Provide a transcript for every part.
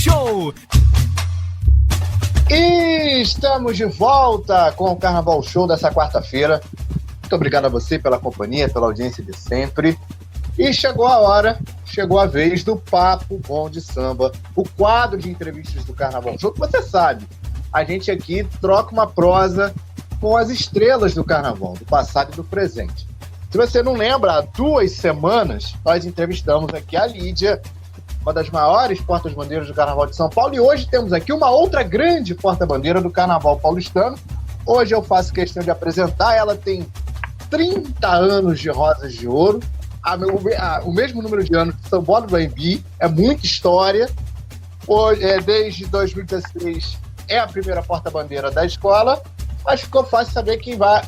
Show! E estamos de volta com o Carnaval Show dessa quarta-feira. Muito obrigado a você pela companhia, pela audiência de sempre. E chegou a hora, chegou a vez do Papo Bom de Samba, o quadro de entrevistas do Carnaval Show, que você sabe, a gente aqui troca uma prosa com as estrelas do Carnaval, do passado e do presente. Se você não lembra, há 2 semanas nós entrevistamos aqui a Lídia, uma das maiores portas-bandeiras do Carnaval de São Paulo, e hoje temos aqui uma outra grande porta-bandeira do Carnaval paulistano. Hoje eu faço questão de apresentar, ela tem 30 anos de Rosas de Ouro, o mesmo número de anos que São Paulo do AMB, é muita história. Hoje, desde 2016 é a primeira porta-bandeira da escola, mas ficou fácil saber quem vai.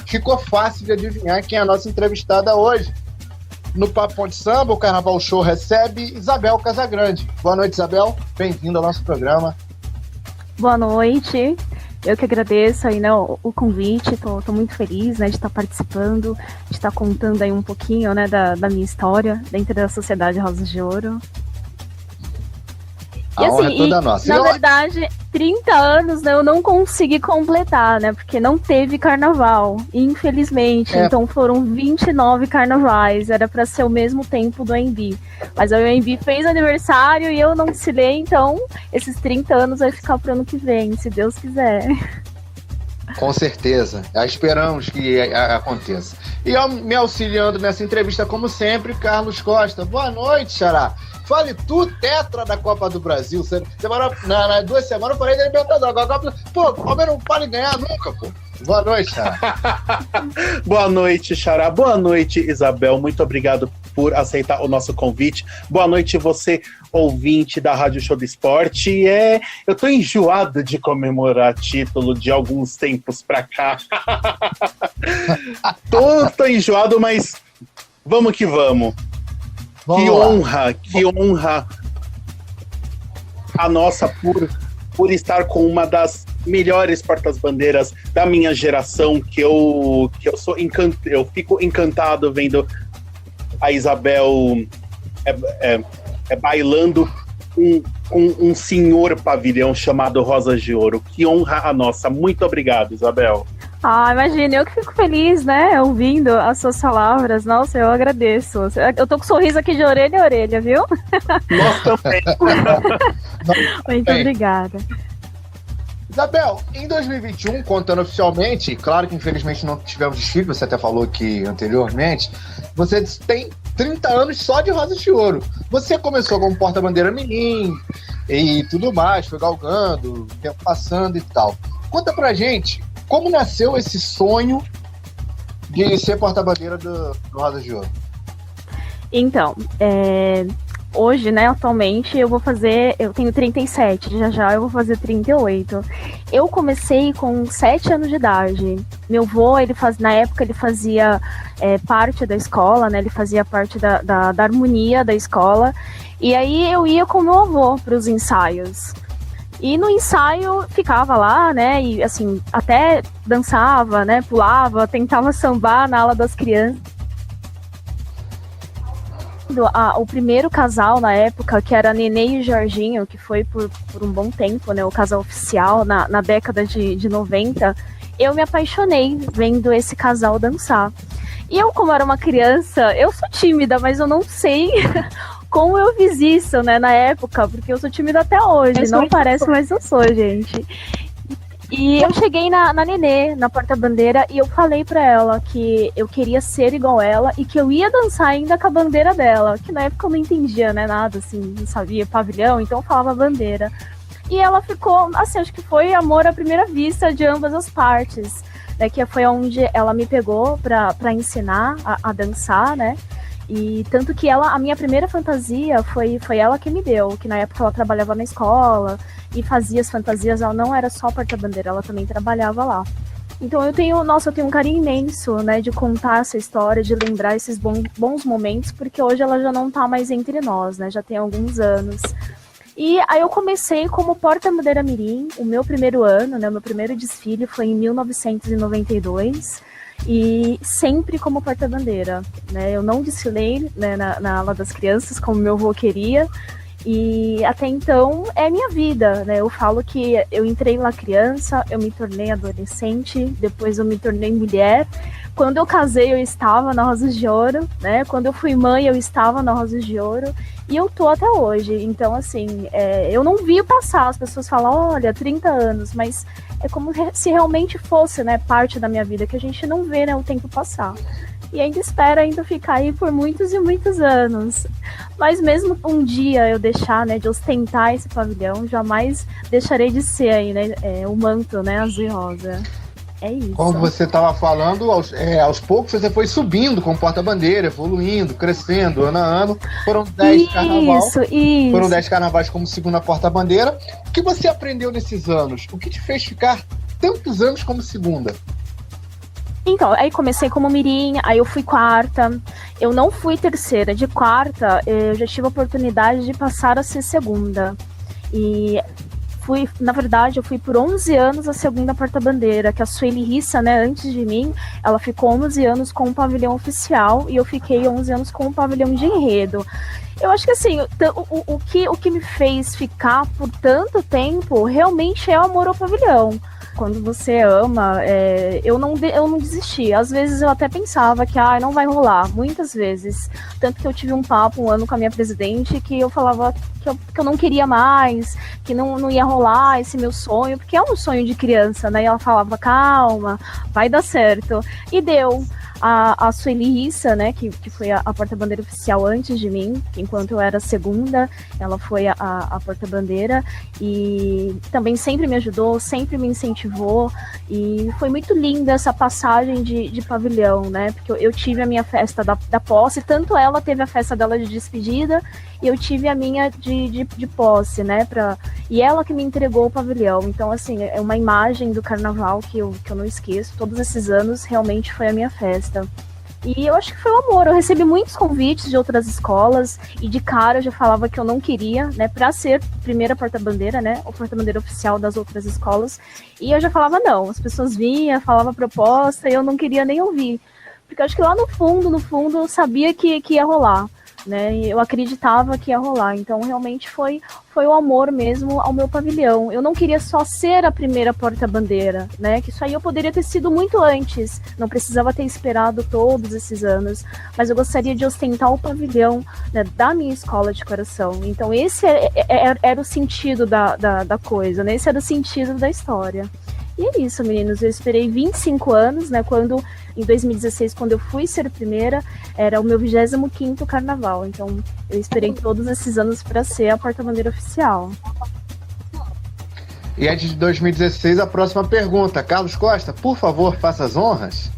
Ficou fácil de adivinhar quem é a nossa entrevistada hoje. No Papo Bom de Samba, o Carnaval Show recebe Isabel Casagrande. Boa noite, Isabel. Bem-vinda ao nosso programa. Boa noite. Eu que agradeço aí, né, o convite. Tô muito feliz, né, de estar participando, de estar contando aí um pouquinho, né, da minha história dentro da Sociedade Rosas de Ouro. A honra é toda nossa. Na verdade, 30 anos, né, eu não consegui completar, né? Porque não teve carnaval, infelizmente. Então foram 29 carnavais. Era para ser o mesmo tempo do AMB. Mas o AMB fez aniversário e eu não desfilei, então esses 30 anos vai ficar pro ano que vem, se Deus quiser. Com certeza. Esperamos que aconteça. E me auxiliando nessa entrevista, como sempre, Carlos Costa. Boa noite, Xará. Fale tu, tetra da Copa do Brasil. Nas 2 semanas eu falei da Libertadores. Pô, o Palmeiras não pode ganhar nunca, pô. Boa noite, Xará. Boa noite, Xará. Boa noite, Isabel. Muito obrigado por aceitar o nosso convite. Boa noite, você, ouvinte da Rádio Show do Esporte. Eu tô enjoado de comemorar título de alguns tempos pra cá. tô enjoado, mas vamos que vamos. Que honra a nossa por estar com uma das melhores portas-bandeiras da minha geração, que eu fico encantado vendo a Isabel bailando com um senhor pavilhão chamado Rosas de Ouro. Que honra a nossa. Muito obrigado, Isabel. Imagina, eu que fico feliz, né, ouvindo as suas palavras. Nossa, eu agradeço. Eu tô com um sorriso aqui de orelha a orelha, viu? Nós também. Muito obrigada. Isabel, em 2021, contando oficialmente, claro que infelizmente não tivemos desfile, você até falou aqui anteriormente, você tem 30 anos só de Rosas de Ouro. Você começou como porta-bandeira mirim e tudo mais, foi galgando, o tempo passando e tal. Conta pra gente, como nasceu esse sonho de ser porta-bandeira do Rosas de Ouro? Então, hoje, né, atualmente, eu tenho 37, já eu vou fazer 38. Eu comecei com 7 anos de idade. Meu avô, na época, ele fazia parte da escola, né, ele fazia parte da harmonia da escola, e aí eu ia com meu avô para os ensaios. E no ensaio ficava lá, né, e assim, até dançava, né, pulava, tentava sambar na ala das crianças. O primeiro casal na época, que era a Nenê e o Jorginho, que foi por um bom tempo, né, o casal oficial na década de 90, eu me apaixonei vendo esse casal dançar. E eu, como era uma criança, eu sou tímida, mas eu não sei como eu fiz isso, né, na época, porque eu sou tímida até hoje, não parece, mas eu sou, gente. E eu cheguei na Nenê, na porta-bandeira, e eu falei pra ela que eu queria ser igual ela e que eu ia dançar ainda com a bandeira dela, que na época eu não entendia, né, nada, assim, não sabia pavilhão, então eu falava bandeira. E ela ficou, assim, acho que foi amor à primeira vista de ambas as partes, né, que foi onde ela me pegou pra ensinar a dançar, né, e tanto que a minha primeira fantasia foi ela que me deu, que na época ela trabalhava na escola e fazia as fantasias, ela não era só porta-bandeira, ela também trabalhava lá. Então eu tenho um carinho imenso, né, de contar essa história, de lembrar esses bons momentos, porque hoje ela já não tá mais entre nós, né, já tem alguns anos. E aí eu comecei como porta-bandeira mirim, o meu primeiro ano, né, o meu primeiro desfile foi em 1992, e sempre como porta-bandeira, né, eu não desfilei, né, na ala das crianças, como meu avô queria, E até então é minha vida, né? Eu falo que eu entrei lá criança, eu me tornei adolescente, depois eu me tornei mulher. Quando eu casei, eu estava na Rosas de Ouro, né? Quando eu fui mãe, eu estava na Rosas de Ouro. E eu tô até hoje. Então, assim, eu não vi passar. As pessoas falam, olha, 30 anos. Mas é como se realmente fosse, né, parte da minha vida, que a gente não vê, né, o tempo passar. E ainda espero ainda ficar aí por muitos e muitos anos. Mas mesmo um dia eu deixar, né, de ostentar esse pavilhão, jamais deixarei de ser aí, né, o manto, né, azul e rosa. É isso. Como você estava falando, aos poucos você foi subindo com porta-bandeira, evoluindo, crescendo, ano a ano. Foram 10 carnavais. Isso. Foram 10 carnavais como segunda porta-bandeira. O que você aprendeu nesses anos? O que te fez ficar tantos anos como segunda? Então, aí comecei como mirim, aí eu fui quarta. Eu não fui terceira. De quarta, eu já tive a oportunidade de passar a ser segunda. E na verdade, eu fui por 11 anos a segunda porta-bandeira, que a Sueli Rissa, né, antes de mim, ela ficou 11 anos com o pavilhão oficial e eu fiquei 11 anos com o pavilhão de enredo. Eu acho que, assim, o que me fez ficar por tanto tempo realmente é o amor ao pavilhão. Quando você ama, eu não desisti. Às vezes eu até pensava que não vai rolar, muitas vezes. Tanto que eu tive um papo um ano com a minha presidente que eu falava que eu não queria mais, que não ia rolar esse meu sonho, porque é um sonho de criança, né? E ela falava, calma, vai dar certo. E deu. A Sueli Rissa, né, que foi a porta-bandeira oficial antes de mim, enquanto eu era segunda, ela foi a porta-bandeira e também sempre me ajudou, sempre me incentivou e foi muito linda essa passagem de pavilhão, né, porque eu tive a minha festa da posse, tanto ela teve a festa dela de despedida e eu tive a minha de posse, né, e ela que me entregou o pavilhão. Então, assim, é uma imagem do carnaval que eu não esqueço. Todos esses anos realmente foi a minha festa. E eu acho que foi o amor. Eu recebi muitos convites de outras escolas e de cara eu já falava que eu não queria, né, pra ser primeira porta-bandeira, né, ou porta-bandeira oficial das outras escolas. E eu já falava não. As pessoas vinham, falavam proposta e eu não queria nem ouvir. Porque eu acho que lá no fundo, eu sabia que ia rolar. Né, eu acreditava que ia rolar, então realmente foi o amor mesmo ao meu pavilhão. Eu não queria só ser a primeira porta-bandeira, né, que isso aí eu poderia ter sido muito antes, não precisava ter esperado todos esses anos, mas eu gostaria de ostentar o pavilhão, né, da minha escola de coração. Então esse era o sentido da coisa, né, esse era o sentido da história. E é isso, meninos, eu esperei 25 anos, né, em 2016, quando eu fui ser primeira, era o meu 25º carnaval, então eu esperei todos esses anos para ser a porta-bandeira oficial. E antes de 2016, a próxima pergunta. Carlos Costa, por favor, faça as honras.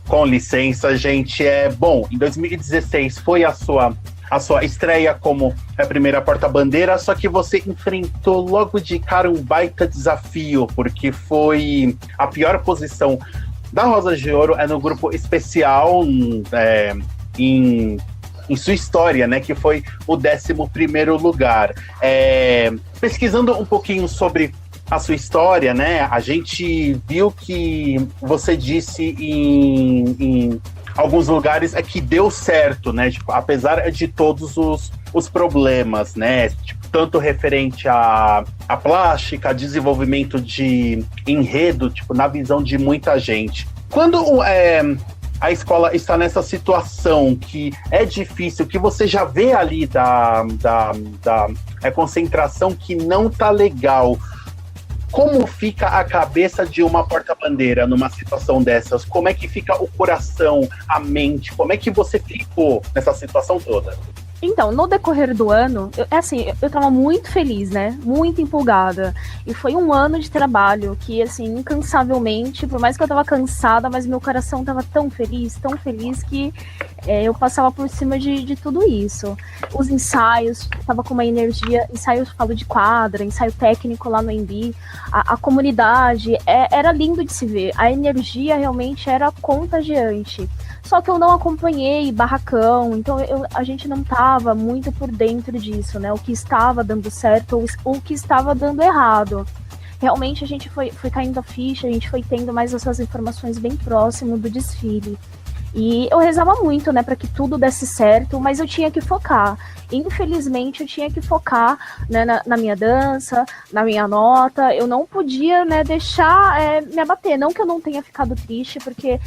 Com licença, gente. Bom, em 2016 foi a sua estreia como a primeira porta-bandeira, só que você enfrentou logo de cara um baita desafio, porque foi a pior posição da Rosas de Ouro no grupo especial em sua história, né, que foi o 11º lugar. Pesquisando um pouquinho sobre a sua história, né, a gente viu que você disse em alguns lugares que deu certo, né, tipo, apesar de todos os problemas, né, tipo, tanto referente à plástica, a desenvolvimento de enredo, tipo, na visão de muita gente. Quando a escola está nessa situação que é difícil, que você já vê ali da concentração que não tá legal, como fica a cabeça de uma porta-bandeira numa situação dessas? Como é que fica o coração, a mente? Como é que você ficou nessa situação toda? Então, no decorrer do ano, eu tava muito feliz, né? Muito empolgada. E foi um ano de trabalho que, assim, incansavelmente, por mais que eu tava cansada, mas meu coração tava tão feliz que eu passava por cima de tudo isso. Os ensaios, tava com uma energia, ensaio, eu falo de quadra, ensaio técnico lá no Embi, a comunidade, era lindo de se ver. A energia realmente era contagiante. Só que eu não acompanhei barracão, então a gente não estava muito por dentro disso, né? O que estava dando certo ou o que estava dando errado. Realmente a gente foi caindo a ficha, a gente foi tendo mais essas informações bem próximo do desfile. E eu rezava muito, né, para que tudo desse certo, mas eu tinha que focar. Infelizmente, eu tinha que focar, né, na minha dança, na minha nota. Eu não podia, né, deixar me abater. Não que eu não tenha ficado triste, porque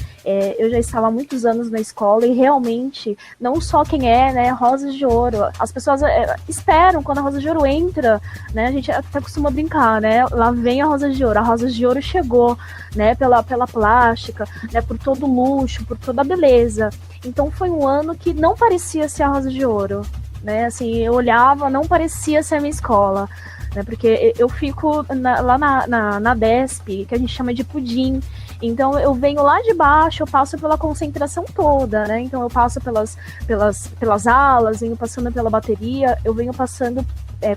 eu já estava há muitos anos na escola e realmente, não só quem né, Rosas de Ouro. As pessoas esperam quando a Rosa de Ouro entra, né, a gente até costuma brincar, né, lá vem a Rosa de Ouro. A Rosa de Ouro chegou, né, pela plástica, né, por todo o luxo, por toda a beleza. Então foi um ano que não parecia ser a Rosa de Ouro. Né, assim, eu olhava, não parecia ser a minha escola, né, porque eu fico lá na DESP, que a gente chama de pudim, então eu venho lá de baixo, eu passo pela concentração toda, né, então eu passo pelas alas, venho passando pela bateria, eu venho passando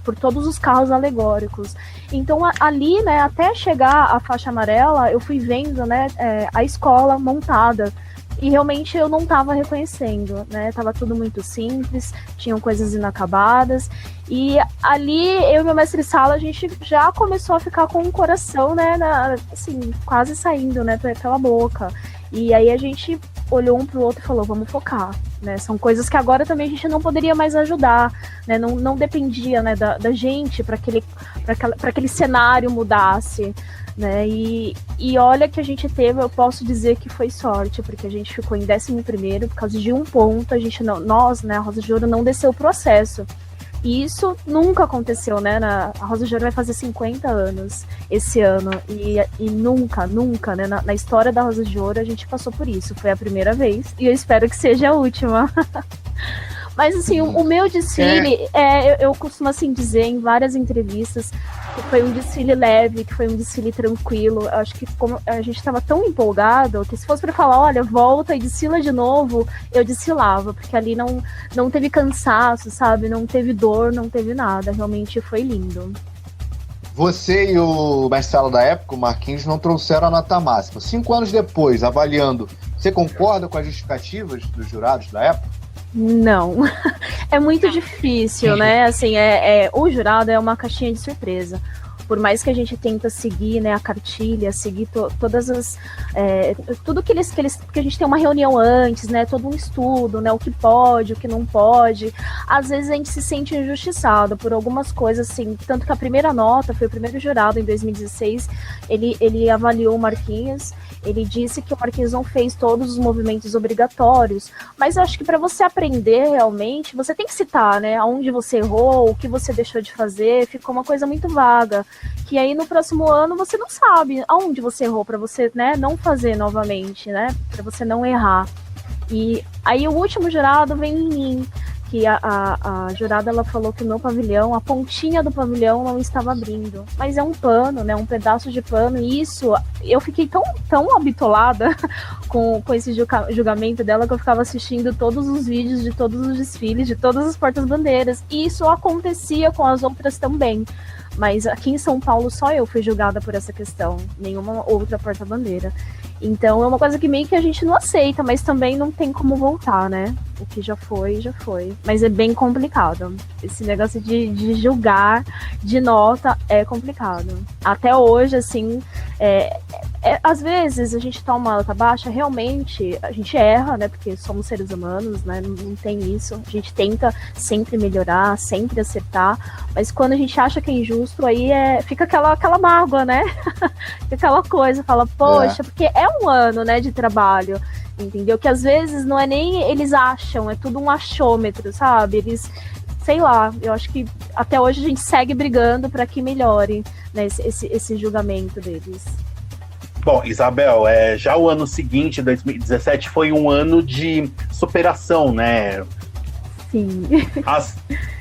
por todos os carros alegóricos, então ali, né, até chegar à faixa amarela, eu fui vendo, né, a escola montada. E realmente eu não estava reconhecendo, né? Tava tudo muito simples, tinham coisas inacabadas. E ali, eu e meu mestre-sala, a gente já começou a ficar com o coração, né? Assim, quase saindo, né? Pela boca. E aí a gente olhou um pro outro e falou, vamos focar, né? São coisas que agora também a gente não poderia mais ajudar, né? Não dependia, né, da gente para aquele cenário mudasse. Né? E olha que a gente teve, eu posso dizer que foi sorte, porque a gente ficou em 11º por causa de um ponto, nós, né, a Rosa de Ouro não desceu o processo. E isso nunca aconteceu, né? A Rosa de Ouro vai fazer 50 anos esse ano, e nunca, né, na história da Rosa de Ouro a gente passou por isso, foi a primeira vez, e eu espero que seja a última. Mas assim, o meu desfile, eu costumo assim dizer em várias entrevistas que foi um desfile leve, que foi um desfile tranquilo. Eu acho que como a gente estava tão empolgado que se fosse para falar, olha, volta e desfila de novo, eu desfilava, porque ali não teve cansaço, sabe? Não teve dor, não teve nada. Realmente foi lindo. Você e o mestre da época, o Marquinhos, não trouxeram a nota máxima. 5 anos depois, avaliando, você concorda com as justificativas dos jurados da época? Não, é muito difícil, né? Assim, o jurado é uma caixinha de surpresa. Por mais que a gente tenta seguir, né, a cartilha, seguir todas as... tudo que porque a gente tem uma reunião antes, né, todo um estudo, né, o que pode, o que não pode. Às vezes a gente se sente injustiçado por algumas coisas, assim, tanto que a primeira nota, foi o primeiro jurado em 2016, ele avaliou o Marquinhos, ele disse que o Marquinhos não fez todos os movimentos obrigatórios, mas eu acho que para você aprender realmente, você tem que citar, né, aonde você errou, o que você deixou de fazer, ficou uma coisa muito vaga, que aí no próximo ano você não sabe aonde você errou, para você, né, não fazer novamente, né, para você não errar. E aí o último jurado vem em mim, que a jurada, ela falou que o meu pavilhão, a pontinha do pavilhão não estava abrindo, mas é um pano, né, um pedaço de pano, e isso, eu fiquei tão habitolada com esse julgamento dela, que eu ficava assistindo todos os vídeos de todos os desfiles, de todas as portas-bandeiras, e isso acontecia com as outras também. Mas aqui em São Paulo só eu fui julgada por essa questão, nenhuma outra porta-bandeira. Então é uma coisa que meio que a gente não aceita, mas também não tem como voltar, né? O que já foi, já foi. Mas é bem complicado. Esse negócio de julgar de nota é complicado. Até hoje, assim, às vezes a gente toma uma nota baixa, realmente a gente erra, né? Porque somos seres humanos, né? Não tem isso. A gente tenta sempre melhorar, sempre acertar. Mas quando a gente acha que é injusto, aí fica aquela mágoa, né? Fica aquela coisa, fala, poxa, porque é um ano, né, de trabalho, entendeu? Que às vezes não é nem eles acham, é tudo um achômetro, sabe? Eles, sei lá, eu acho que até hoje a gente segue brigando para que melhore, né, esse julgamento deles. Bom, Isabel, já o ano seguinte, 2017, foi um ano de superação, né? Sim.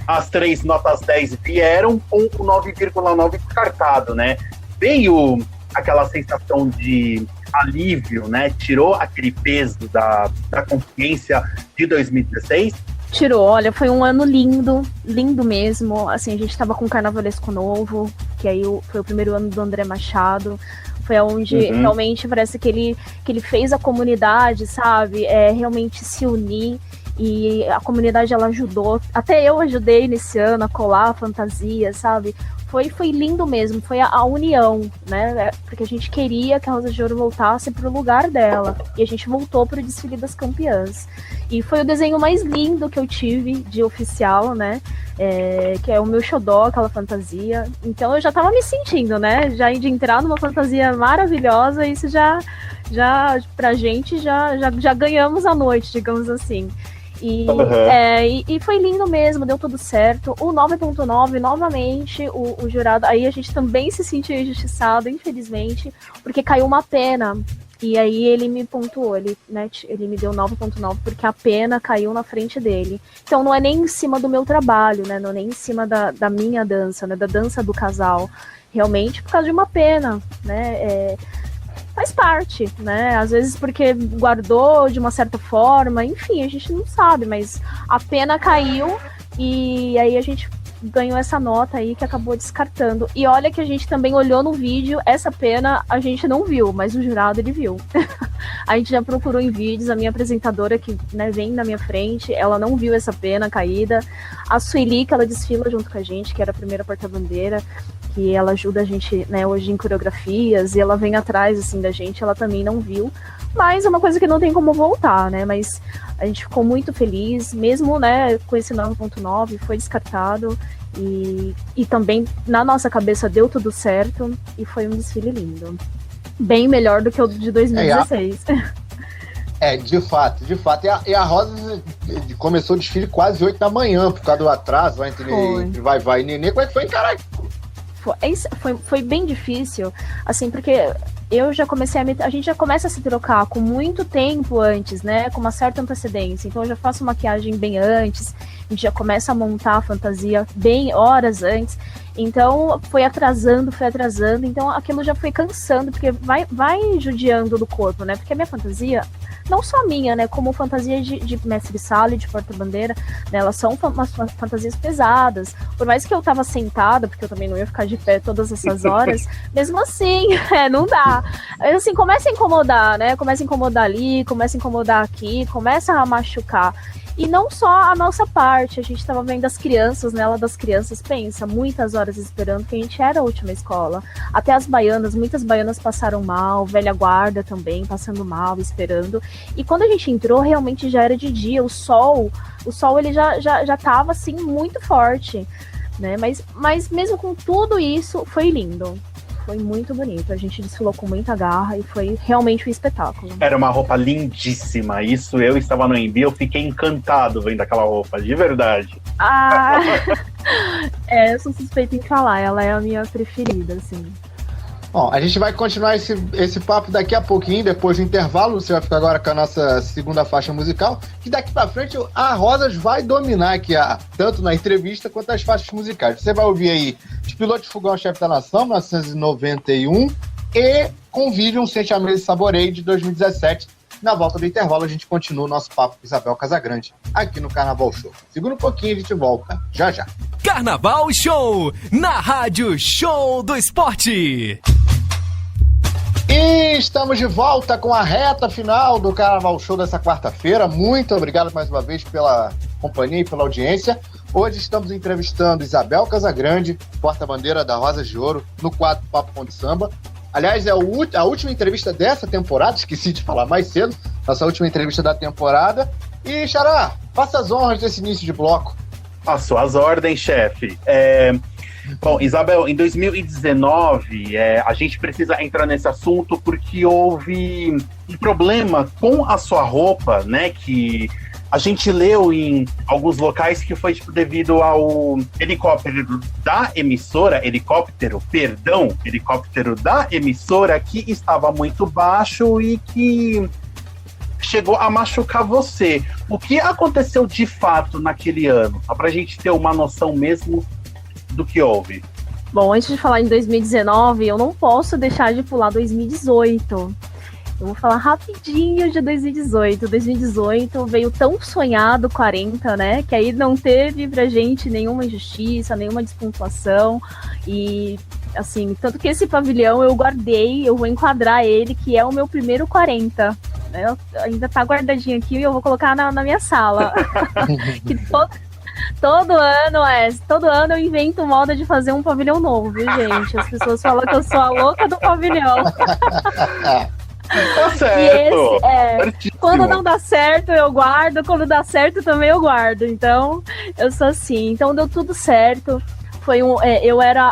As 3 notas 10 vieram com o 9,9 descartado, né? Veio aquela sensação de alívio, né? Tirou aquele peso da consciência de 2016? Tirou, olha, foi um ano lindo, lindo mesmo. Assim, a gente tava com um carnavalesco novo, que aí foi o primeiro ano do André Machado. Foi onde realmente parece que ele fez a comunidade, sabe? Realmente se unir. e a comunidade ela ajudou, até eu ajudei nesse ano a colar a fantasia, sabe? Foi lindo mesmo, foi a união, né? Porque a gente queria que a Rosa de Ouro voltasse pro lugar dela. E a gente voltou pro desfile das campeãs. E foi o desenho mais lindo que eu tive de oficial, né? Que é o meu xodó, aquela fantasia. Então eu já tava me sentindo, né? Já de entrar numa fantasia maravilhosa, isso já pra gente, já ganhamos a noite, digamos assim. E foi lindo mesmo, deu tudo certo. O 9.9, novamente, o jurado, aí a gente também se sentiu injustiçado, infelizmente, porque caiu uma pena. E aí ele me pontuou, ele me deu 9.9 porque a pena caiu na frente dele. Então não é nem em cima do meu trabalho, né? Não é nem em cima da minha dança, né? Da dança do casal. Realmente por causa de uma pena, né? Faz parte, né? Às vezes porque guardou de uma certa forma, enfim, a gente não sabe, mas a pena caiu e aí a gente ganhou essa nota aí que acabou descartando. E olha que a gente também olhou no vídeo, essa pena a gente não viu, mas o jurado ele viu. A gente já procurou em vídeos, a minha apresentadora que, né, vem na minha frente, ela não viu essa pena caída. A Sueli, que ela desfila junto com a gente, que era a primeira porta-bandeira, que ela ajuda a gente, né, hoje em coreografias, e ela vem atrás, assim, da gente, ela também não viu, mas é uma coisa que não tem como voltar, né, mas a gente ficou muito feliz, mesmo, né, com esse 9.9, foi descartado, e também, na nossa cabeça, deu tudo certo, e foi um desfile lindo. Bem melhor do que o de 2016. De fato. E a Rosa começou o desfile quase 8 da manhã, por causa do atraso, entre Vai e Nenê. Como é que foi, caralho? Foi bem difícil, assim, porque eu já comecei a gente já começa a se trocar com muito tempo antes, né, com uma certa antecedência, então eu já faço maquiagem bem antes, a gente já começa a montar a fantasia bem horas antes, então foi atrasando, então aquilo já foi cansando, porque vai judiando do corpo, né, porque a minha fantasia, não só minha, né, como fantasia de mestre-sala e de porta-bandeira, né, elas são umas fantasias pesadas, por mais que eu tava sentada, porque eu também não ia ficar de pé todas essas horas, mesmo assim, não dá. Assim, começa a incomodar, né, começa a incomodar ali, começa a incomodar aqui, começa a machucar. E não só a nossa parte, a gente tava vendo as crianças, né, ela das crianças, pensa, muitas horas esperando, que a gente era a última escola. Até as baianas, muitas baianas passaram mal, velha guarda também, passando mal, esperando. E quando a gente entrou, realmente já era de dia, o sol ele já tava, assim, muito forte, né, mas mesmo com tudo isso, foi lindo. Foi muito bonito, a gente desfilou com muita garra e foi realmente um espetáculo. Era uma roupa lindíssima, isso eu estava no Embi, eu fiquei encantado vendo aquela roupa, de verdade. Eu sou suspeita em falar, ela é a minha preferida, assim. Bom, a gente vai continuar esse papo daqui a pouquinho, depois do intervalo. Você vai ficar agora com a nossa segunda faixa musical, que daqui pra frente a Rosas vai dominar aqui, tanto na entrevista quanto as faixas musicais. Você vai ouvir aí de Piloto de Fogão, Chefe da Nação, 1991, e Convívio, um Sente a Mesa e Saboreie, de 2017. Na volta do intervalo, a gente continua o nosso papo com Isabel Casagrande, aqui no Carnaval Show. Segura um pouquinho e a gente volta já já. Carnaval Show, na Rádio Show do Esporte. E estamos de volta com a reta final do Carnaval Show dessa quarta-feira. Muito obrigado mais uma vez pela companhia e pela audiência. Hoje estamos entrevistando Isabel Casagrande, porta-bandeira da Rosas de Ouro, no quadro Papo com Samba. Aliás, é a última entrevista dessa temporada, esqueci de falar mais cedo, nossa última entrevista da temporada. E, Xará, faça as honras desse início de bloco. As suas ordens, chefe. Bom, Isabel, em 2019, a gente precisa entrar nesse assunto porque houve um problema com a sua roupa, né, que a gente leu em alguns locais que foi devido ao helicóptero da emissora que estava muito baixo e que chegou a machucar você. O que aconteceu de fato naquele ano? Só pra gente ter uma noção mesmo do que houve. Bom, antes de falar em 2019, eu não posso deixar de pular 2018. Eu vou falar rapidinho de 2018. 2018 veio tão sonhado 40, né? Que aí não teve pra gente nenhuma injustiça, nenhuma despontuação. E, assim, tanto que esse pavilhão eu guardei, eu vou enquadrar ele, que é o meu primeiro 40. né? Ainda tá guardadinho aqui e eu vou colocar na minha sala. Que todo ano eu invento moda de fazer um pavilhão novo, viu, gente? As pessoas falam que eu sou a louca do pavilhão. Tá certo. Quando não dá certo, eu guardo. Quando dá certo, também eu guardo. Então, eu sou assim. Então, deu tudo certo. Eu era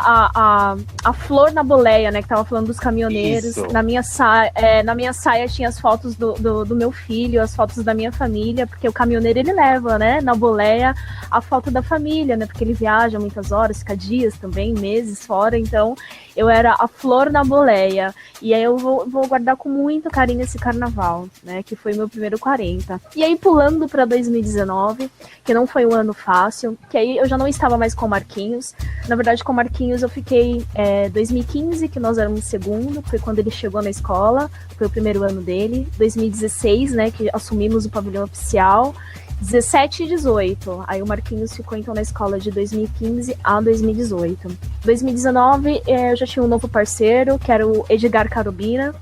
a flor na boleia, né? Que tava falando dos caminhoneiros. Isso. Na minha saia tinha as fotos do meu filho, as fotos da minha família, porque o caminhoneiro, ele leva, né? Na boleia, a foto da família, né? Porque ele viaja muitas horas, fica dias também, meses fora. Então, eu era a flor na boleia. E aí eu vou guardar com muito carinho esse carnaval, né? Que foi meu primeiro 40. E aí, pulando para 2019, que não foi um ano fácil, que aí eu já não estava mais com o Marquinhos. Na verdade, com o Marquinhos eu fiquei 2015, que nós éramos segundo, foi quando ele chegou na escola, foi o primeiro ano dele. 2016, né, que assumimos o pavilhão oficial. 17 e 18, aí o Marquinhos ficou então na escola de 2015 a 2018. 2019 eu já tinha um novo parceiro, que era o Edgar Carobina,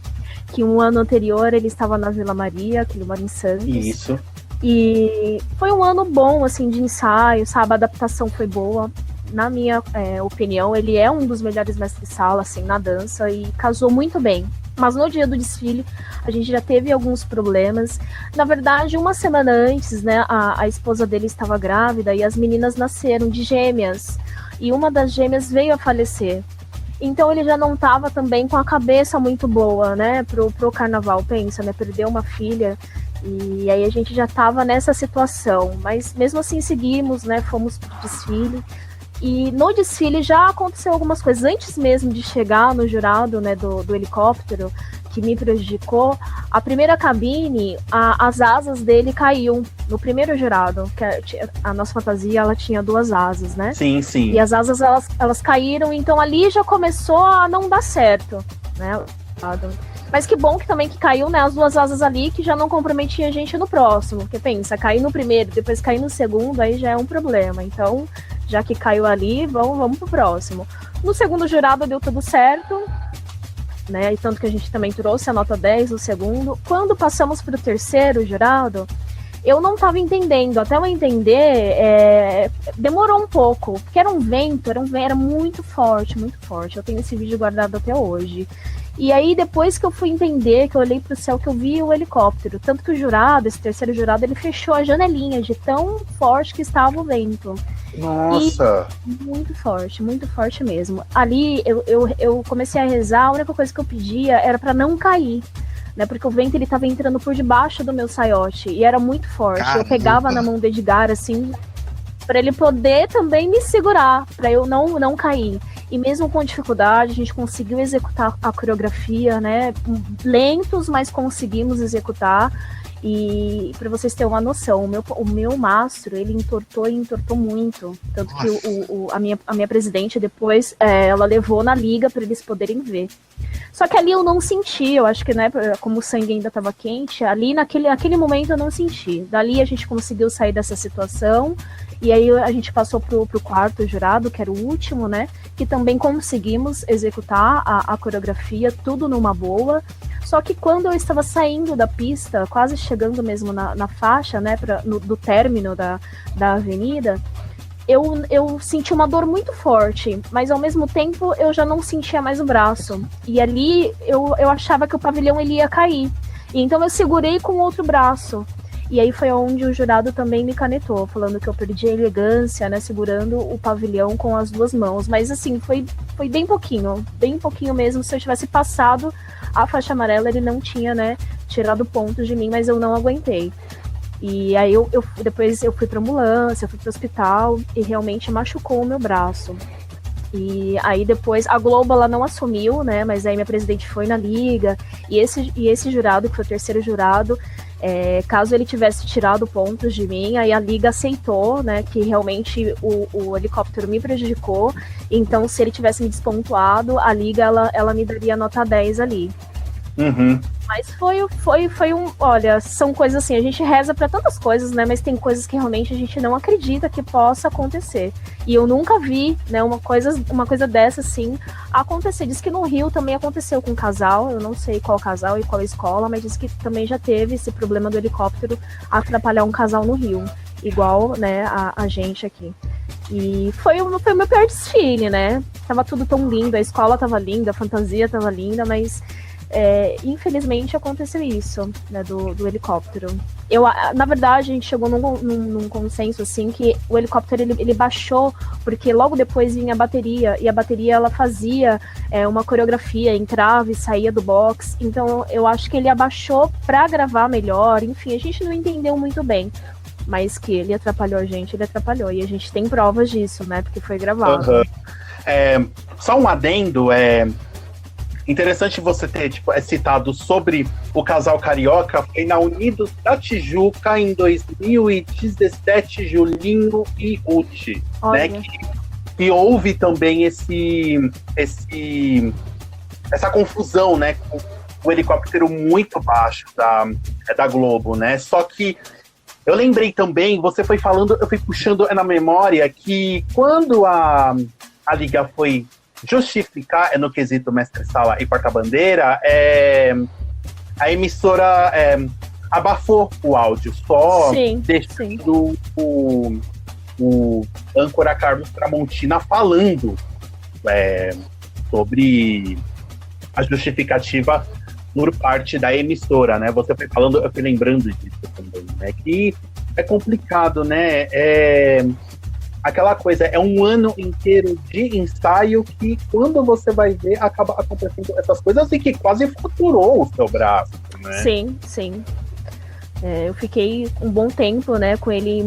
que um ano anterior ele estava na Vila Maria, que ele mora em Santos. Isso. E foi um ano bom, assim, de ensaio, sabe? A adaptação foi boa. Na minha opinião, ele é um dos melhores mestres-sala, assim, na dança, e casou muito bem. Mas no dia do desfile, a gente já teve alguns problemas. Na verdade, uma semana antes, né, a esposa dele estava grávida e as meninas nasceram de gêmeas. E uma das gêmeas veio a falecer. Então ele já não estava também com a cabeça muito boa, né, pro carnaval, pensa, né, perdeu uma filha. E aí a gente já estava nessa situação. Mas mesmo assim seguimos, né, fomos pro desfile. E no desfile já aconteceu algumas coisas. Antes mesmo de chegar no jurado, né, do helicóptero, que me prejudicou, a primeira cabine, as asas dele caíam no primeiro jurado. Que a nossa fantasia, ela tinha 2 asas, né? Sim, sim. E as asas, elas caíram, então ali já começou a não dar certo, né? Mas que bom que também que caiu, né, as 2 asas ali, que já não comprometia a gente no próximo. Porque pensa, cair no primeiro, depois cair no segundo, aí já é um problema. Então, já que caiu ali, vamos pro próximo. No segundo jurado deu tudo certo, né? E tanto que a gente também trouxe a nota 10 no segundo. Quando passamos pro terceiro jurado, eu não estava entendendo. Até eu entender, demorou um pouco, porque era um vento, era muito forte, muito forte. Eu tenho esse vídeo guardado até hoje. E aí, depois que eu fui entender, que eu olhei pro céu, que eu vi o helicóptero. Tanto que o jurado, esse terceiro jurado, ele fechou a janelinha de tão forte que estava o vento. Nossa! E muito forte mesmo. Ali, eu comecei a rezar, a única coisa que eu pedia era para não cair, né? Porque o vento, ele tava entrando por debaixo do meu saiote, e era muito forte. Caramba. Eu pegava na mão do Edgar, assim, para ele poder também me segurar, para eu não cair. E mesmo com dificuldade, a gente conseguiu executar a coreografia, né? Lentos, mas conseguimos executar. E para vocês terem uma noção, o meu mastro, ele entortou muito. Tanto que a minha presidente depois, ela levou na liga para eles poderem ver. Só que ali eu não senti, eu acho que, né, como o sangue ainda estava quente, ali naquele momento eu não senti. Dali a gente conseguiu sair dessa situação. E aí a gente passou pro quarto jurado, que era o último, né? Que também conseguimos executar a coreografia, tudo numa boa. Só que quando eu estava saindo da pista, quase chegando mesmo na faixa, né? Do término da avenida, eu senti uma dor muito forte. Mas ao mesmo tempo eu já não sentia mais o braço. E ali eu achava que o pavilhão ele ia cair. E então eu segurei com o outro braço. E aí foi onde o jurado também me canetou, falando que eu perdi a elegância, né, segurando o pavilhão com as 2 mãos. Mas assim, foi bem pouquinho mesmo. Se eu tivesse passado a faixa amarela, ele não tinha, né, tirado pontos de mim, mas eu não aguentei. E aí depois eu fui pra ambulância, eu fui pro hospital e realmente machucou o meu braço. E aí depois a Globo, ela não assumiu, né, mas aí minha presidente foi na liga, e esse jurado, que foi o terceiro jurado, caso ele tivesse tirado pontos de mim, aí a liga aceitou, né, que realmente o helicóptero me prejudicou. Então, se ele tivesse me despontuado, a liga ela me daria nota 10 ali. Uhum. mas foi um. Olha, são coisas assim, a gente reza pra tantas coisas, né? Mas tem coisas que realmente a gente não acredita que possa acontecer. E eu nunca vi, né, uma coisa dessa, assim, acontecer. Diz que no Rio também aconteceu com um casal, eu não sei qual casal e qual escola, mas diz que também já teve esse problema do helicóptero atrapalhar um casal no Rio. Igual, né, a gente aqui. E foi o meu pior desfile, né? Tava tudo tão lindo, a escola tava linda, a fantasia tava linda, mas infelizmente aconteceu isso, né, do helicóptero. Na verdade, a gente chegou num consenso, assim, que o helicóptero, ele baixou, porque logo depois vinha a bateria, e a bateria, ela fazia uma coreografia, entrava e saía do box, então eu acho que ele abaixou pra gravar melhor, enfim, a gente não entendeu muito bem. Mas que ele atrapalhou a gente, ele atrapalhou. E a gente tem provas disso, né? Porque foi gravado. Uhum. Só um adendo, interessante você ter citado sobre o casal carioca. Foi na Unidos da Tijuca em 2017, Julinho e Uti, né? Que houve também essa confusão, né? Com o helicóptero muito baixo da Globo, né? Só que eu lembrei também, você foi falando, eu fui puxando na memória que quando a Liga foi justificar no quesito mestre-sala e porta-bandeira, a emissora abafou o áudio, só deixando o âncora Carlos Tramontina falando sobre a justificativa por parte da emissora, né? Você foi falando, eu fui lembrando disso também, né? Que é complicado, né? Aquela coisa, é um ano inteiro de ensaio que, quando você vai ver, acaba acontecendo essas coisas e que quase fraturou o seu braço, né? Sim. Eu fiquei um bom tempo, né, com ele,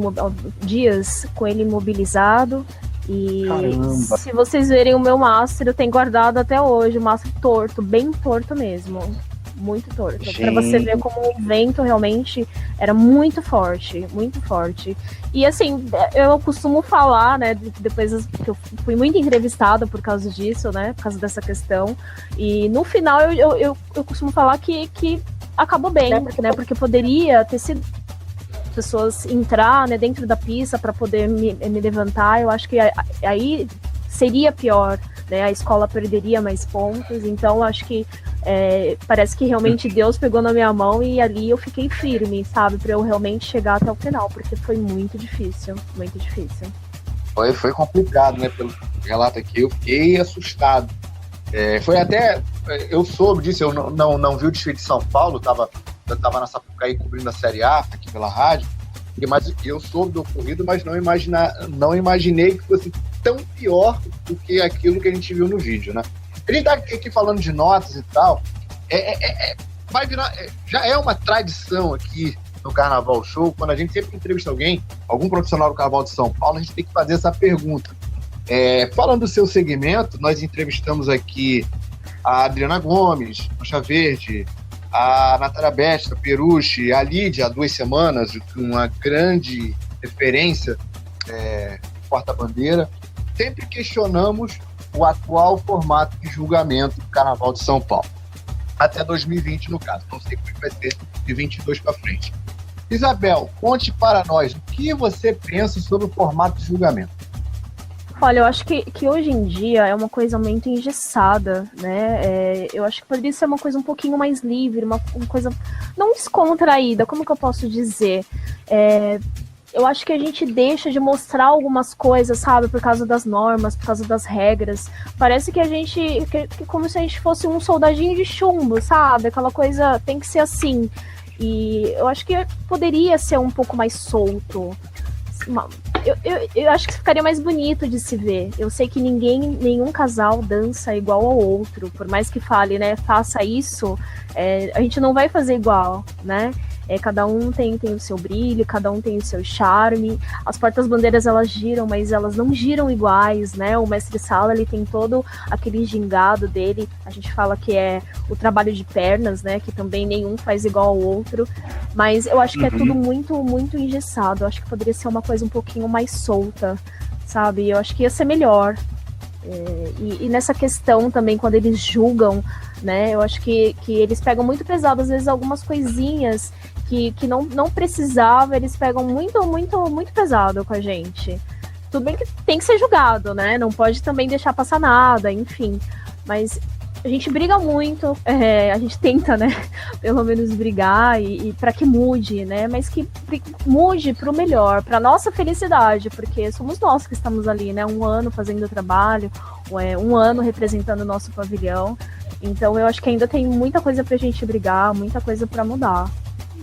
dias com ele imobilizado. E caramba, se vocês verem o meu mastro, eu tenho guardado até hoje, o mastro torto, bem torto mesmo. Muito torto. Pra você ver como o vento realmente era muito forte, muito forte. E assim, eu costumo falar, né, depois que eu fui muito entrevistada por causa disso, né, por causa dessa questão. E no final eu costumo falar que acabou bem, né, porque poderia ter sido pessoas entrar, né, dentro da pista para poder me levantar. Eu acho que aí seria pior, né, a escola perderia mais pontos. Então acho que parece que realmente Deus pegou na minha mão e ali eu fiquei firme, sabe, para eu realmente chegar até o final, porque foi muito difícil, muito difícil. Foi complicado, né, pelo relato aqui, eu fiquei assustado. Foi até, eu soube disso, eu não vi o desfile de São Paulo, eu tava na Sapucaí cobrindo a Série A aqui pela rádio, mas eu soube do ocorrido, mas não imaginei que fosse tão pior do que aquilo que a gente viu no vídeo, né? A gente tá aqui falando de notas e tal, vai virar, já é uma tradição aqui no Carnaval Show, quando a gente sempre entrevista algum profissional do Carnaval de São Paulo, a gente tem que fazer essa pergunta. Falando do seu segmento, nós entrevistamos aqui a Adriana Gomes, Mancha Verde, a Natália Bestra, Peruche, a Lídia, há 2 semanas, uma grande referência porta-bandeira. Sempre questionamos o atual formato de julgamento do Carnaval de São Paulo. Até 2020, no caso. Não sei como vai ser de 22 para frente. Isabel, conte para nós o que você pensa sobre o formato de julgamento. Olha, eu acho que hoje em dia é uma coisa muito engessada, né? Eu acho que poderia ser uma coisa um pouquinho mais livre, uma coisa não descontraída, como que eu posso dizer? Eu acho que a gente deixa de mostrar algumas coisas, sabe? Por causa das normas, por causa das regras. Parece que que como se a gente fosse um soldadinho de chumbo, sabe? Aquela coisa tem que ser assim. E eu acho que poderia ser um pouco mais solto. Eu acho que ficaria mais bonito de se ver. Eu sei que nenhum casal dança igual ao outro. Por mais que fale, né, faça isso, a gente não vai fazer igual, né? Cada um tem o seu brilho, cada um tem o seu charme. As portas-bandeiras, elas giram, mas elas não giram iguais, né? O mestre-sala, ele tem todo aquele gingado dele. A gente fala que é o trabalho de pernas, né? Que também nenhum faz igual ao outro. Mas eu acho que é tudo muito, muito engessado. Eu acho que poderia ser uma coisa um pouquinho mais solta, sabe? Eu acho que ia ser melhor. E nessa questão também, quando eles julgam, né, eu acho que eles pegam muito pesado, às vezes algumas coisinhas que não precisava, eles pegam muito, muito, muito pesado com a gente. Tudo bem que tem que ser julgado, né, não pode também deixar passar nada, enfim, mas a gente briga muito, a gente tenta, né, pelo menos brigar e para que mude, né, mas que mude para o melhor, para nossa felicidade, porque somos nós que estamos ali, né, um ano fazendo o trabalho, um ano representando o nosso pavilhão, então eu acho que ainda tem muita coisa para a gente brigar, muita coisa para mudar.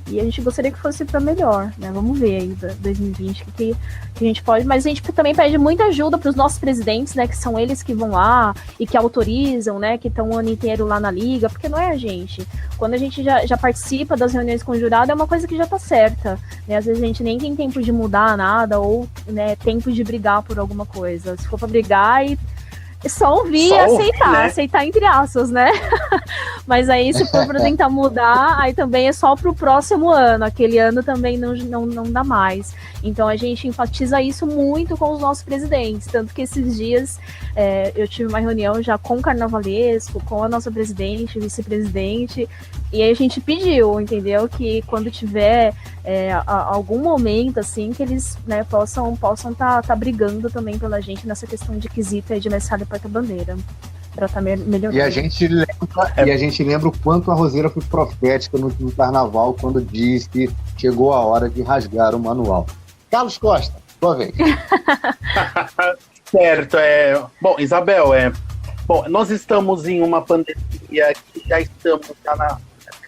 E a gente gostaria que fosse para melhor, né? Vamos ver aí 2020 que a gente pode, mas a gente também pede muita ajuda para os nossos presidentes, né? Que são eles que vão lá e que autorizam, né? Que estão o ano inteiro lá na liga, porque não é a gente. Quando a gente já participa das reuniões com o jurado, é uma coisa que já está certa, né? Às vezes a gente nem tem tempo de mudar nada ou, né, tempo de brigar por alguma coisa. Se for para brigar é só ouvir e aceitar, né? Aceitar entre aspas, né? Mas aí, se for para tentar mudar, aí também é só para o próximo ano. Aquele ano também não dá mais. Então, a gente enfatiza isso muito com os nossos presidentes. Tanto que esses dias eu tive uma reunião já com o Carnavalesco, com a nossa presidente, vice-presidente, e aí a gente pediu, entendeu? Que quando tiver algum momento, assim, que eles, né, possam tá brigando também pela gente nessa questão de quesito de messalha e porta-bandeira, para estar melhorando. E a gente lembra o quanto a Roseira foi profética no carnaval quando disse que chegou a hora de rasgar o manual. Carlos Costa, sua vez. Certo, bom, Isabel, bom, nós estamos em uma pandemia que já estamos na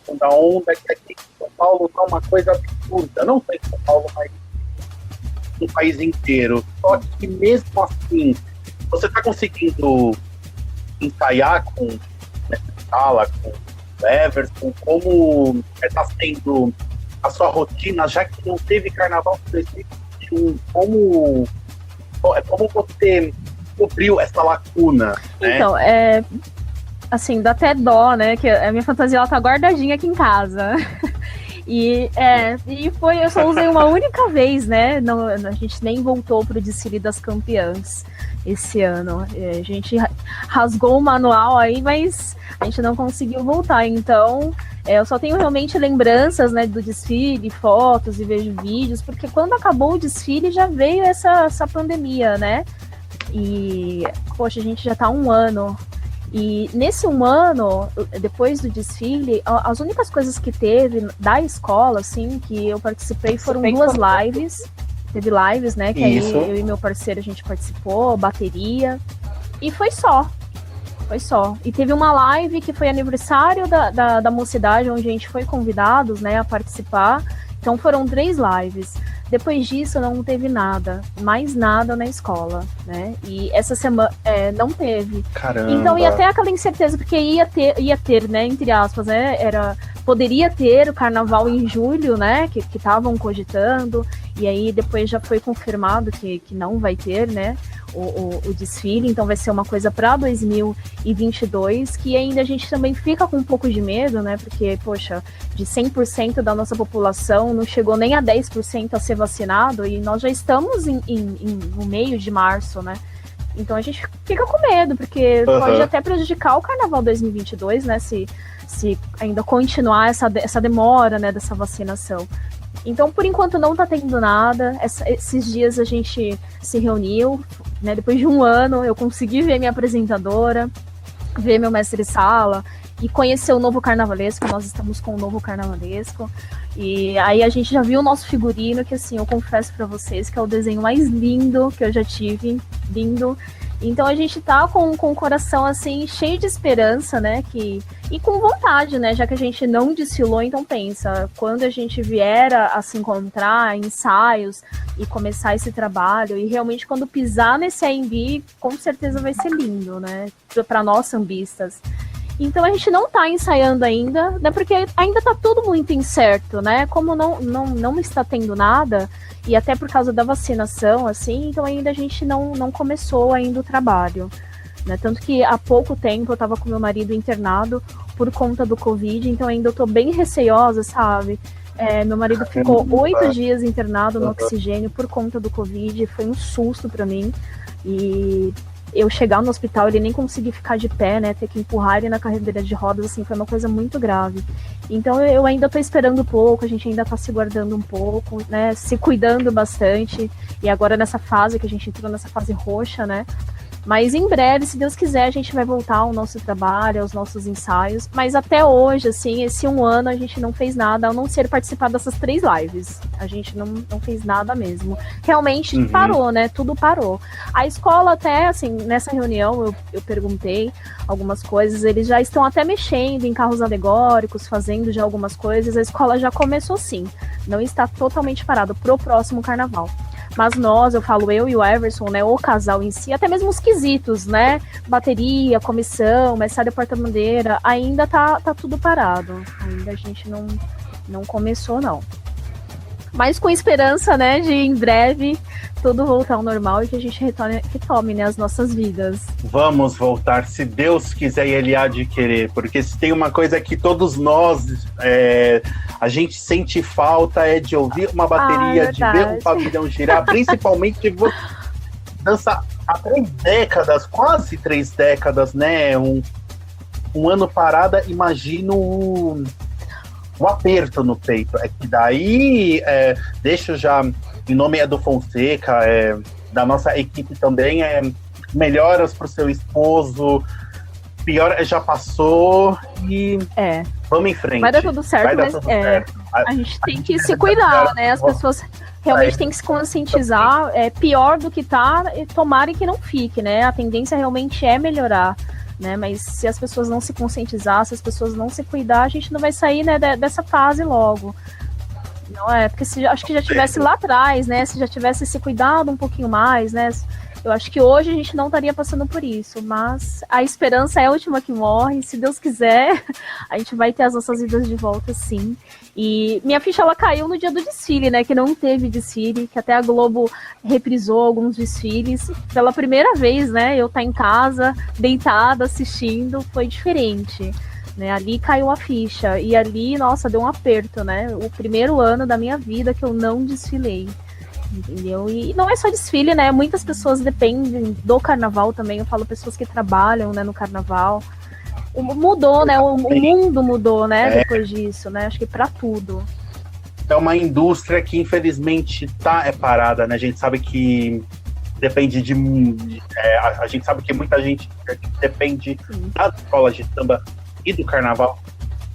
segunda onda, que aqui em São Paulo está uma coisa absurda, não só em São Paulo, mas no país inteiro. Só que mesmo assim, você está conseguindo ensaiar com sala, com o Everton, como está sendo a sua rotina, já que não teve carnaval em 2021, como você cobriu essa lacuna, né? Então, assim, dá até dó, né, que a minha fantasia ela tá guardadinha aqui em casa. E eu só usei uma única vez, né? Não, a gente nem voltou pro desfile das campeãs esse ano. A gente rasgou o manual aí, mas a gente não conseguiu voltar. Então, eu só tenho realmente lembranças, né, do desfile, fotos e vejo vídeos, porque quando acabou o desfile já veio essa pandemia, né? E, poxa, a gente já tá há um ano. E nesse um ano, depois do desfile, as únicas coisas que teve da escola, assim, que eu participei foram duas lives. Teve lives, né, que Isso. aí eu e meu parceiro a gente participou, bateria, e foi só. E teve uma live que foi aniversário da mocidade, onde a gente foi convidados, né, a participar. Então foram 3 lives. Depois disso não teve nada, mais nada na escola, né? E essa semana não teve. Caramba. Então ia ter aquela incerteza, porque ia ter, né, entre aspas, né? Poderia ter o carnaval em julho, né? Que estavam cogitando, e aí depois já foi confirmado que não vai ter, né? O desfile, então vai ser uma coisa para 2022, que ainda a gente também fica com um pouco de medo, né? Porque, poxa, de 100% da nossa população não chegou nem a 10% a ser vacinado, e nós já estamos no meio de março, né? Então a gente fica com medo, porque pode até prejudicar o Carnaval 2022, né? Se ainda continuar essa demora, né, dessa vacinação. Então, por enquanto, não tá tendo nada. Esses dias a gente se reuniu, né? Depois de um ano, eu consegui ver minha apresentadora, ver meu mestre-sala e conhecer o novo carnavalesco. Nós estamos com o novo carnavalesco. E aí a gente já viu o nosso figurino, que, assim, eu confesso para vocês que é o desenho mais lindo que eu já tive. Lindo. Então a gente tá com o coração, assim, cheio de esperança, né, e com vontade, né, já que a gente não desfilou, então pensa, quando a gente vier a se encontrar, ensaios, e começar esse trabalho, e realmente quando pisar nesse AMB, com certeza vai ser lindo, né, para nós sambistas. Então a gente não tá ensaiando ainda, né, porque ainda tá tudo muito incerto, né, como não está tendo nada, e até por causa da vacinação, assim, então ainda a gente não começou ainda o trabalho, né? Tanto que há pouco tempo eu estava com meu marido internado por conta do Covid, então ainda eu tô bem receosa, sabe? Meu marido ficou 8 dias internado no oxigênio por conta do Covid, foi um susto para mim, e eu chegar no hospital, ele nem conseguir ficar de pé, né, ter que empurrar ele na cadeira de rodas, assim, foi uma coisa muito grave. Então eu ainda tô esperando um pouco, a gente ainda tá se guardando um pouco, né, se cuidando bastante, e agora nessa fase que a gente entrou nessa fase roxa, né, mas em breve, se Deus quiser, a gente vai voltar ao nosso trabalho, aos nossos ensaios. Mas até hoje, assim, esse 1 ano, a gente não fez nada, a não ser participar dessas 3 lives. A gente não fez nada mesmo. Realmente parou, né? Tudo parou. A escola até, assim, nessa reunião, eu perguntei algumas coisas. Eles já estão até mexendo em carros alegóricos, fazendo já algumas coisas. A escola já começou sim. Não está totalmente parado pro próximo carnaval. Mas nós, eu falo eu e o Everson, né, o casal em si, até mesmo os quesitos, né, bateria, comissão, mestre porta-bandeira, ainda tá tudo parado. Ainda a gente não começou, não. Mas com esperança, né, de em breve tudo voltar ao normal e que a gente retome, né, as nossas vidas. Vamos voltar, se Deus quiser e Ele há de querer, porque se tem uma coisa que todos nós, a gente sente falta é de ouvir uma bateria, de ver um pavilhão girar, principalmente de você dançar há 3 décadas, quase 3 décadas, né, um ano parada, imagino um aperto no peito. É que daí, deixo já, em nome do Fonseca, da nossa equipe também, melhoras pro seu esposo, pior já passou e vamos em frente. Vai dar tudo certo, mas certo. A gente tem que se cuidar, né? As pessoas realmente têm que se conscientizar, é pior do que tá, tomara que não fique, né? A tendência realmente é melhorar. Né, mas se as pessoas não se conscientizar, se as pessoas não se cuidar, a gente não vai sair, né, dessa fase logo. Não é? Porque acho que já tivesse lá atrás, né? Se já tivesse se cuidado um pouquinho mais, né? Eu acho que hoje a gente não estaria passando por isso, mas a esperança é a última que morre. Se Deus quiser, a gente vai ter as nossas vidas de volta, sim. E minha ficha, ela caiu no dia do desfile, né? Que não teve desfile, que até a Globo reprisou alguns desfiles. Pela primeira vez, né? Eu em casa, deitada, assistindo, foi diferente. Né, ali caiu a ficha. E ali, nossa, deu um aperto, né? O primeiro ano da minha vida que eu não desfilei. Entendeu? E não é só desfile, né? Muitas pessoas dependem do carnaval também. Eu falo pessoas que trabalham, né, no carnaval. Mudou, né? O mundo mudou, né? Depois disso, né? Acho que pra tudo. É uma indústria que infelizmente tá parada, né? A gente sabe que depende a gente sabe que muita gente depende das escolas de samba e do carnaval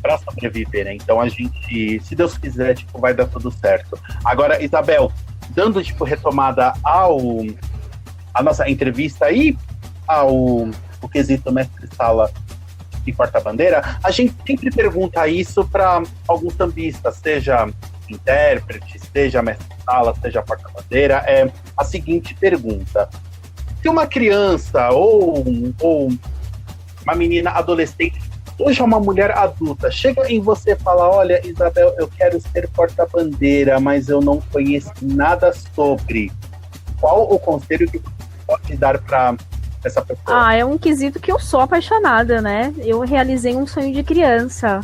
para sobreviver, né? Então a gente, se Deus quiser, vai dar tudo certo. Agora, Isabel, dando retomada a nossa entrevista e o quesito mestre-sala e porta-bandeira, a gente sempre pergunta isso para alguns sambistas, seja intérprete, seja mestre-sala, seja porta-bandeira, é a seguinte pergunta: se uma criança ou uma menina adolescente, hoje é uma mulher adulta, chega em você e fala: olha, Isabel, eu quero ser porta-bandeira, mas eu não conheço nada sobre. Qual o conselho que você pode dar para essa pessoa? É um quesito que eu sou apaixonada, né? Eu realizei um sonho de criança.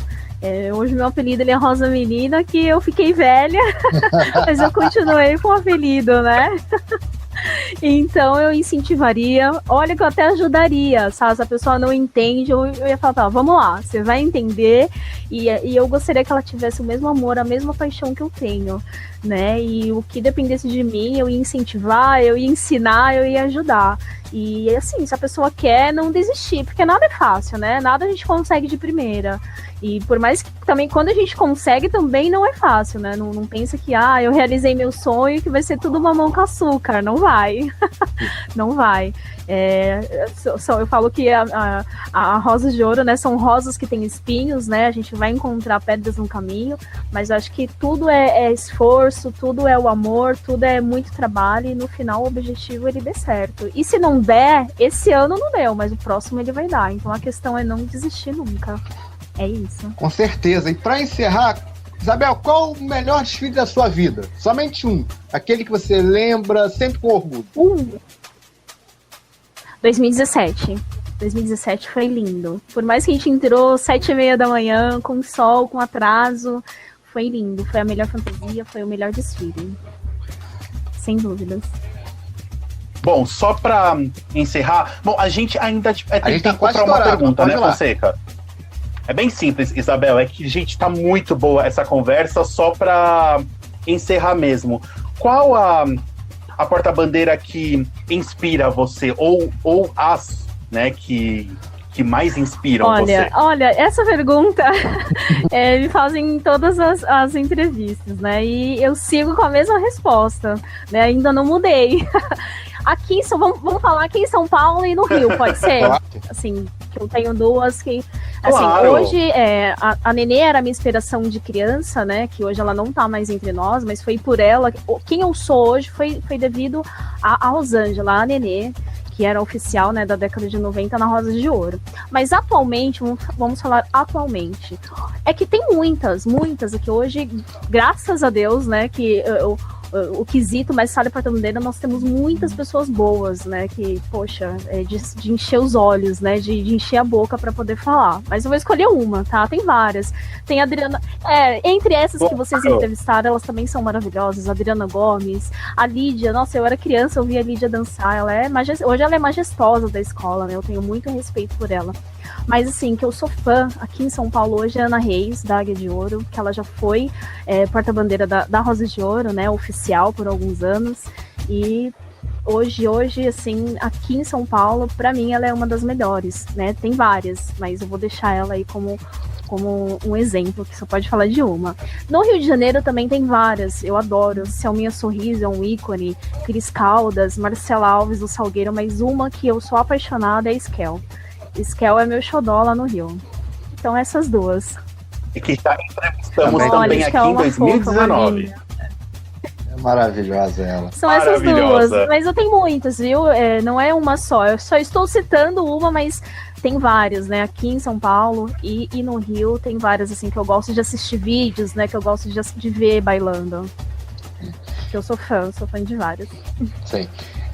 Hoje meu apelido é Rosa Menina, que eu fiquei velha, mas eu continuei com o apelido, né? Então eu incentivaria, olha que eu até ajudaria, sabe? Se a pessoa não entende, eu ia falar: tá, vamos lá, você vai entender, e eu gostaria que ela tivesse o mesmo amor, a mesma paixão que eu tenho, né? E o que dependesse de mim, eu ia incentivar, eu ia ensinar, eu ia ajudar. E assim, se a pessoa quer, não desistir, porque nada é fácil, né? Nada a gente consegue de primeira. E por mais que também, quando a gente consegue, também não é fácil, né? Não pensa que, eu realizei meu sonho, que vai ser tudo mamão com açúcar. Não vai. Não vai. Eu falo que a rosas de ouro, né, são rosas que têm espinhos, né? A gente vai encontrar pedras no caminho, mas eu acho que tudo é esforço, tudo é o amor, tudo é muito trabalho, e no final o objetivo ele dê certo. E se não der, esse ano não deu, mas o próximo ele vai dar. Então a questão é não desistir nunca. É isso. Com certeza. E para encerrar, Isabel, qual o melhor desfile da sua vida? Somente um. Aquele que você lembra sempre com orgulho. 2017. 2017 foi lindo. Por mais que a gente entrou 7h30 da manhã, com sol, com atraso, foi lindo. Foi a melhor fantasia, foi o melhor desfile. Sem dúvidas. Bom, só pra encerrar, a gente ainda tem tempo quase pra uma estourado, pergunta, né, pode ir lá. Fonseca? É bem simples, Isabel, é que, gente, tá muito boa essa conversa, só pra encerrar mesmo. Qual a porta-bandeira que inspira você, ou as, né, que mais inspiram você? Olha, essa pergunta me fazem em todas as entrevistas, né? E eu sigo com a mesma resposta, né? Ainda não mudei. Aqui, vamos falar aqui em São Paulo e no Rio, pode ser? Assim, que eu tenho duas que... Assim, Claro. Hoje, a Nenê era a minha inspiração de criança, né? Que hoje ela não tá mais entre nós, mas foi por ela... Quem eu sou hoje foi devido a Rosângela, a Nenê, que era oficial, né, da década de 90 na Rosas de Ouro. Mas atualmente, vamos falar atualmente, é que tem muitas aqui hoje, graças a Deus, né, que o quesito mais sala e porta-bandeira, nós temos muitas pessoas boas, né, que, poxa, de encher os olhos, né, de encher a boca para poder falar. Mas eu vou escolher uma, tá? Tem várias. Tem a Adriana, entre essas que vocês entrevistaram, elas também são maravilhosas, a Adriana Gomes, a Lídia, nossa, eu era criança, eu vi a Lídia dançar, hoje ela é majestosa da escola, né, eu tenho muito respeito por ela. Mas assim, que eu sou fã, aqui em São Paulo hoje é a Ana Reis, da Águia de Ouro, que ela já foi porta-bandeira da Rosa de Ouro, né, oficial por alguns anos, e hoje, assim, aqui em São Paulo, pra mim ela é uma das melhores, né, tem várias, mas eu vou deixar ela aí como um exemplo, que só pode falar de uma. No Rio de Janeiro também tem várias, eu adoro, Selminha Sorriso é um ícone, Cris Caldas, Marcela Alves do Salgueiro, mas uma que eu sou apaixonada é a Esquel. Esquel é meu xodó lá no Rio. Então essas duas. E que já entrevistamos também aqui em 2019. É maravilhosa ela. São essas duas, mas eu tenho muitas, viu? Não é uma só, eu só estou citando uma, mas tem várias, né? Aqui em São Paulo e no Rio tem várias, assim, que eu gosto de assistir vídeos, né? Que eu gosto de ver bailando. Que eu sou fã de várias. Sim.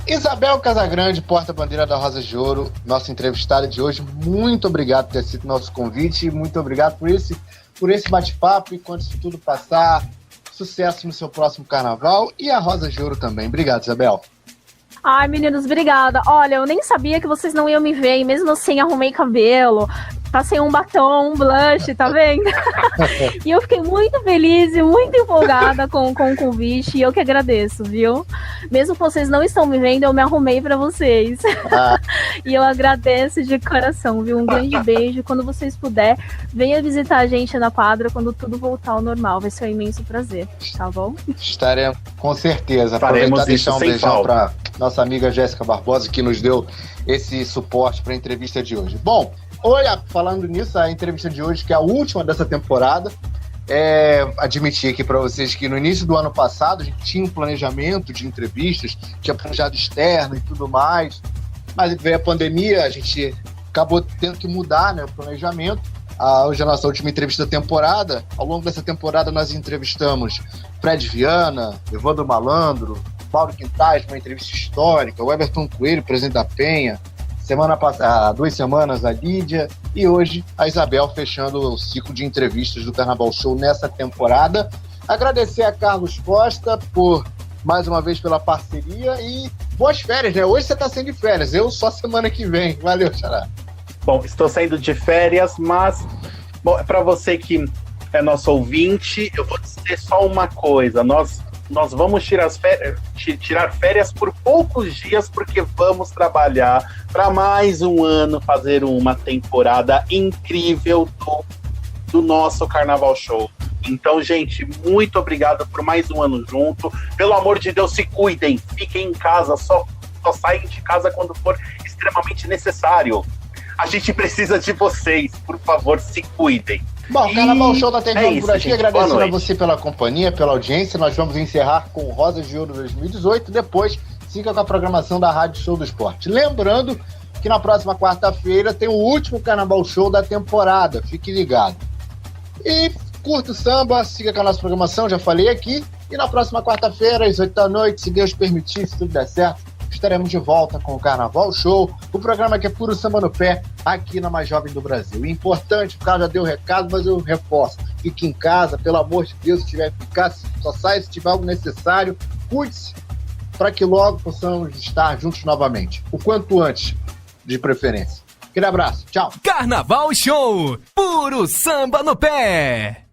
Isabel Casagrande, porta-bandeira da Rosa de Ouro, nossa entrevistada de hoje. Muito obrigado por ter sido nosso convite e muito obrigado por esse bate-papo. E quando isso tudo passar, sucesso no seu próximo carnaval e a Rosa de Ouro também. Obrigado, Isabel. Ai, meninos, obrigada. Olha, eu nem sabia que vocês não iam me ver, e mesmo assim arrumei cabelo, passei um batom, um blush, tá vendo? E eu fiquei muito feliz e muito empolgada com o convite, e eu que agradeço, viu? Mesmo que vocês não estão me vendo, eu me arrumei pra vocês. E eu agradeço de coração, viu? Um grande beijo. Quando vocês puderem, venha visitar a gente na quadra quando tudo voltar ao normal. Vai ser um imenso prazer, tá bom? Estaremos, com certeza. Faremos Aproveitar e deixar um beijão falta. pra nossa amiga Jéssica Barbosa, que nos deu esse suporte para a entrevista de hoje. Bom, olha, falando nisso, a entrevista de hoje, que é a última dessa temporada, admitir aqui para vocês que no início do ano passado a gente tinha um planejamento de entrevistas, tinha planejado externo e tudo mais, mas veio a pandemia, a gente acabou tendo que mudar, né, o planejamento. Hoje é a nossa última entrevista da temporada. Ao longo dessa temporada nós entrevistamos Fred Viana, Evandro Malandro, Mauro Quintais, uma entrevista histórica, o Everton Coelho, presidente da Penha, semana passada, 2 semanas a Lídia, e hoje a Isabel fechando o ciclo de entrevistas do Carnaval Show nessa temporada. Agradecer a Carlos Costa por mais uma vez pela parceria e boas férias, né? Hoje você está saindo de férias, eu só semana que vem. Valeu, Xará. Bom, estou saindo de férias, mas para você que é nosso ouvinte, eu vou dizer só uma coisa. Nós vamos tirar férias por poucos dias, porque vamos trabalhar para mais um ano, fazer uma temporada incrível do nosso Carnaval Show. Então, gente, muito obrigado por mais um ano junto. Pelo amor de Deus, se cuidem, fiquem em casa, só saem de casa quando for extremamente necessário. A gente precisa de vocês, por favor, se cuidem. Bom, o Carnaval Show tá terminando por aqui, gente. agradecendo a você pela companhia, pela audiência. Nós vamos encerrar com Rosas de Ouro 2018, depois siga com a programação da Rádio Show do Esporte. Lembrando que na próxima quarta-feira tem o último Carnaval Show da temporada, fique ligado. E curta o samba, siga com a nossa programação, já falei aqui, e na próxima quarta-feira, às 8 da noite, se Deus permitir, se tudo der certo, estaremos de volta com o Carnaval Show, o programa que é puro samba no pé, aqui na Mais Jovem do Brasil. E importante, o cara já deu o recado, mas eu reforço. Fique em casa, pelo amor de Deus, se tiver que ficar, só sai se tiver algo necessário. Cuide-se para que logo possamos estar juntos novamente. O quanto antes, de preferência. Aquele abraço, tchau. Carnaval Show, puro samba no pé.